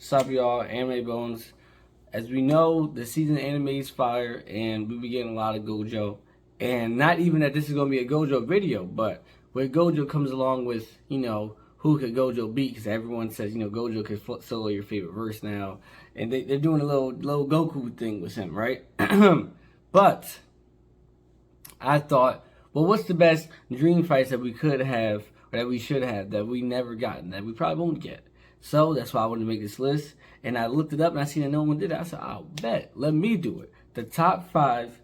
Sup y'all, Anime Bones. As we know, the season of anime is fire, and we be getting a lot of Gojo. And not even that this is going to be a Gojo video, but where Gojo comes along with, who could Gojo beat, because everyone says, Gojo could solo your favorite verse now. And they're doing a little Goku thing with him, right? But I thought, well, what's the best dream fights that we could have, or that we should have, that we never gotten, that we probably won't get? So that's why I wanted to make this list. And I looked it up and I seen that no one did it. I said, I'll bet. Let me do it. The top 5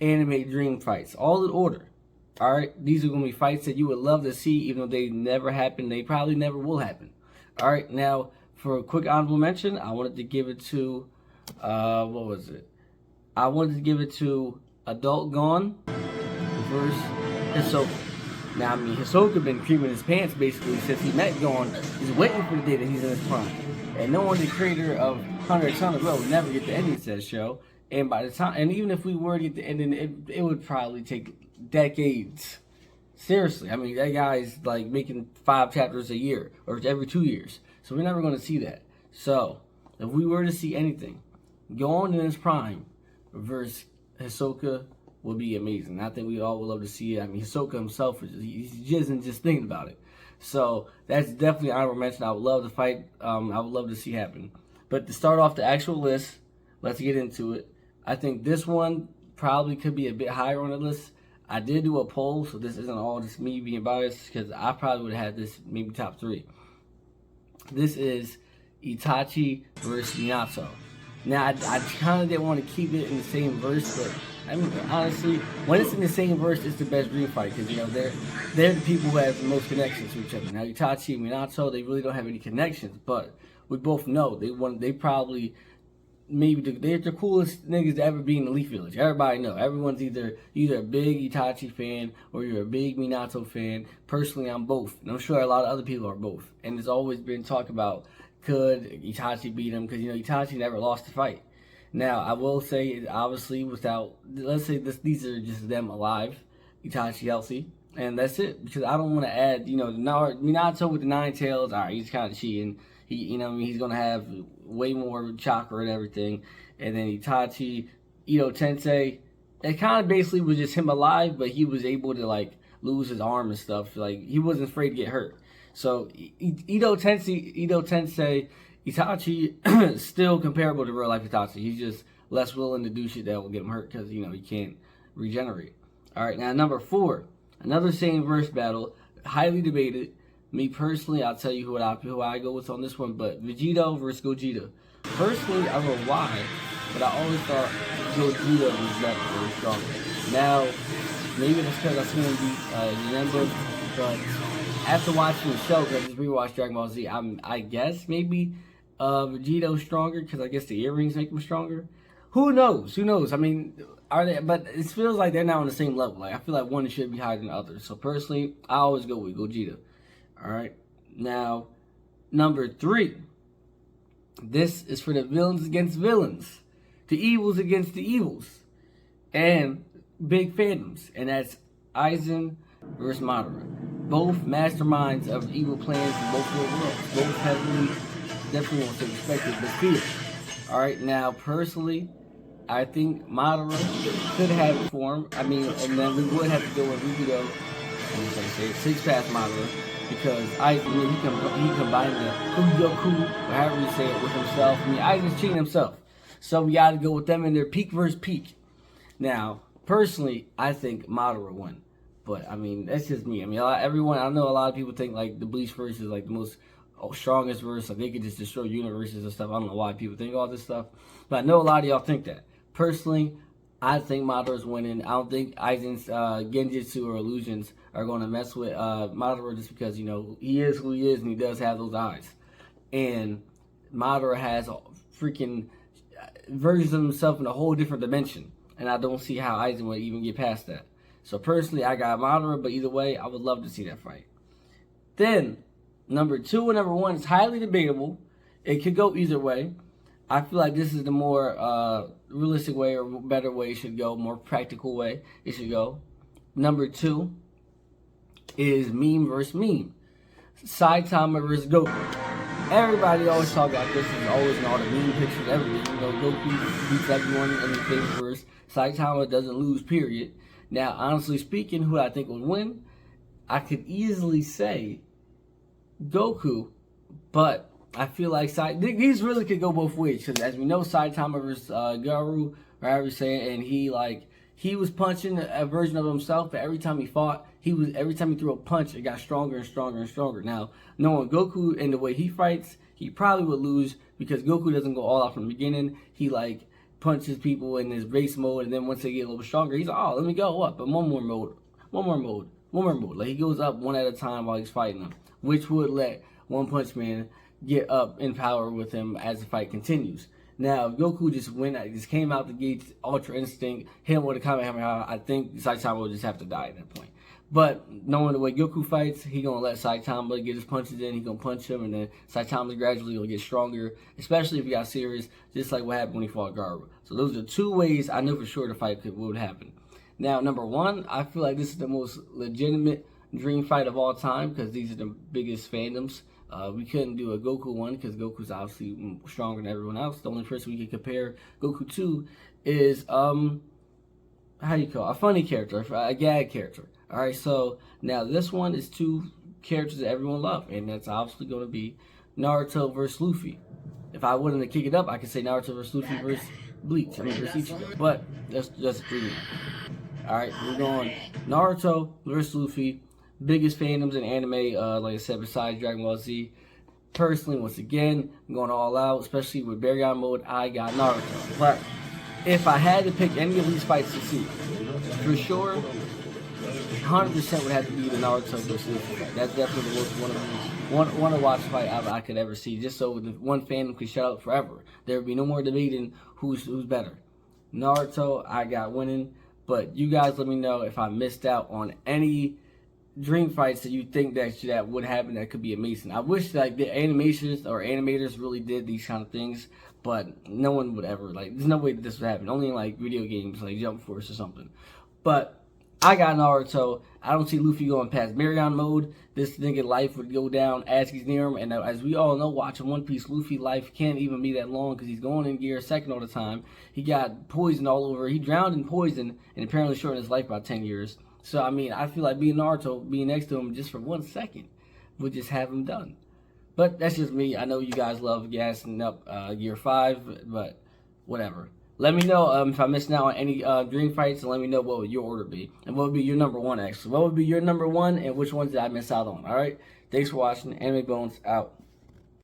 anime dream fights, all in order. Alright? These are going to be fights that you would love to see, even though they never happen. They probably never will happen. Alright? Now, for a quick honorable mention, I wanted to give it to, what was it? I wanted to give it to Adult Gone versus Hisoka. Now, Hisoka been creaming his pants basically since he met Gon. He's waiting for the day that he's in his prime. And no one, the creator of Hunter x Hunter, will never get the ending to that show. And by the time, and even if we were to get the ending, it would probably take decades. Seriously, I mean, that guy's like making 5 chapters a year, or every 2 years. So we're never going to see that. So, if we were to see anything, Gon in his prime versus Hisoka would be amazing. I think we all would love to see it. I mean, Hisoka himself, he's just thinking about it. So that's definitely an honorable mention. I would love to fight. I would love to see happen. But to start off the actual list, let's get into it. I think this one probably could be a bit higher on the list. I did do a poll, so this isn't all just me being biased, because I probably would have had this maybe top 3. This is Itachi versus Minato. Now, I kind of didn't want to keep it in the same verse, but I mean, honestly, when it's in the same verse, it's the best dream fight, because, they're the people who have the most connections to each other. Now, Itachi and Minato, they really don't have any connections, but we both know they probably, maybe they're the coolest niggas to ever be in the Leaf Village. Everybody know. Everyone's either a big Itachi fan or you're a big Minato fan. Personally, I'm both, and I'm sure a lot of other people are both. And there's always been talk about, could Itachi beat him? Because, Itachi never lost a fight. Now, I will say, obviously, without, let's say these are just them alive, Itachi healthy, and that's it. Because I don't want to add, Minato with the 9 tails, alright, he's kind of cheating. He's going to have way more chakra and everything. And then Itachi, Ito Tensei, it kind of basically was just him alive, but he was able to, lose his arm and stuff. He wasn't afraid to get hurt. So, Ito Tensei, Itachi still comparable to real life Itachi. He's just less willing to do shit that will get him hurt because, he can't regenerate. Alright, now number 4. Another same verse battle. Highly debated. Me personally, I'll tell you who I go with on this one, but Vegito versus Gogeta. Personally, I don't know why, but I always thought Gogeta was better, very stronger. Now, maybe that's because I've seen him beat Yanemba, but after watching the show, because I just rewatched Dragon Ball Z, I guess maybe Vegito's stronger because I guess the earrings make him stronger. Who knows? I mean, are they? But it feels like they're not on the same level. I feel like one should be higher than the other. So personally, I always go with Gogeta. All right. Now, number 3. This is for the villains against villains, the evils against the evils, and big fandoms, and that's Aizen versus Madara. Both masterminds of evil plans in both worlds. Both heavily, definitely won't say respected, but feared. Alright, now personally, I think Madara could have form. I mean, and then we would have to go with Rubido, and 6 pass Madara, because Aizen, he combined the Kugoku, or however you say it, with himself. I mean, Aizen's cheating himself. So we gotta go with them in their peak versus peak. Now, personally, I think Madara won. But, I mean, that's just me. I mean, I know a lot of people think, the Bleach verse is, the most strongest verse. They could just destroy universes and stuff. I don't know why people think all this stuff. But I know a lot of y'all think that. Personally, I think Madara's winning. I don't think Aizen's Genjutsu or illusions are going to mess with Madara just because, he is who he is and he does have those eyes. And Madara has freaking versions of himself in a whole different dimension. And I don't see how Aizen would even get past that. So personally, I got Madara, but either way, I would love to see that fight. Then, number 2 and number 1 is highly debatable. It could go either way. I feel like this is the more realistic way or better way it should go, more practical way it should go. Number 2 is Meme versus Meme. Saitama versus Goku. Everybody always talk about this. It's always in all the meme pictures, everything. You know, Goku beats everyone in the famous verse. Saitama doesn't lose, period. Now, honestly speaking, who I think would win, I could easily say Goku, but I feel like these really could go both ways, because as we know, Saitama versus Garou, or however you say it, and he was punching a version of himself, but every time he fought, every time he threw a punch, it got stronger and stronger and stronger. Now, knowing Goku and the way he fights, he probably would lose, because Goku doesn't go all out from the beginning. He like punches people in his base mode, and then once they get a little stronger, he's like, oh, let me go up, but one more mode. Like, he goes up one at a time while he's fighting them, which would let One Punch Man get up in power with him as the fight continues. Now, if Goku just came out the gates, Ultra Instinct, hit him with a Kamehameha, I think Saitama would just have to die at that point. But knowing the way Goku fights, he gonna let Saitama get his punches in, he gonna punch him, and then Saitama gradually gonna get stronger, especially if he got serious, just like what happened when he fought Garou. So those are two ways I know for sure the fight would happen. Now, number one, I feel like this is the most legitimate dream fight of all time, because these are the biggest fandoms. We couldn't do a Goku one because Goku's obviously stronger than everyone else. The only person we could compare Goku to is how do you call it? A funny character, a gag character. All right, so now this one is two characters that everyone loves, and that's obviously going to be Naruto versus Luffy. If I wanted to kick it up, I could say Naruto versus Luffy versus versus Ichigo. But that's just three. All right, we're going Naruto versus Luffy. Biggest fandoms in anime, like I said, besides Dragon Ball Z. Personally, once again, I'm going all out, especially with Baryon mode. I got Naruto. But if I had to pick any of these fights to see, for sure, 100% would have to be the Naruto versus Luffy fight. That's definitely the most one to watch fight I could ever see. Just so the one fandom could shut up forever. There would be no more debating who's better. Naruto, I got winning. But you guys let me know if I missed out on any dream fights that you think that would happen that could be amazing. I wish like the animations or animators really did these kind of things, but no one would ever, like, there's no way that this would happen. Only in like video games like Jump Force or something. But I got Naruto. I don't see Luffy going past Baryon mode. This nigga life would go down as he's near him. And as we all know, watching One Piece, Luffy life can't even be that long because he's going in gear second all the time. He got poison all over. He drowned in poison and apparently shortened his life by 10 years. So, I mean, I feel like being Naruto, being next to him just for 1 second would just have him done. But that's just me. I know you guys love gassing up Gear 5, but whatever. Let me know if I'm missing out on any dream fights, and let me know what would your order be. And what would be your number one, actually. What would be your number one, and which ones did I miss out on, alright? Thanks for watching. Anime Bones out.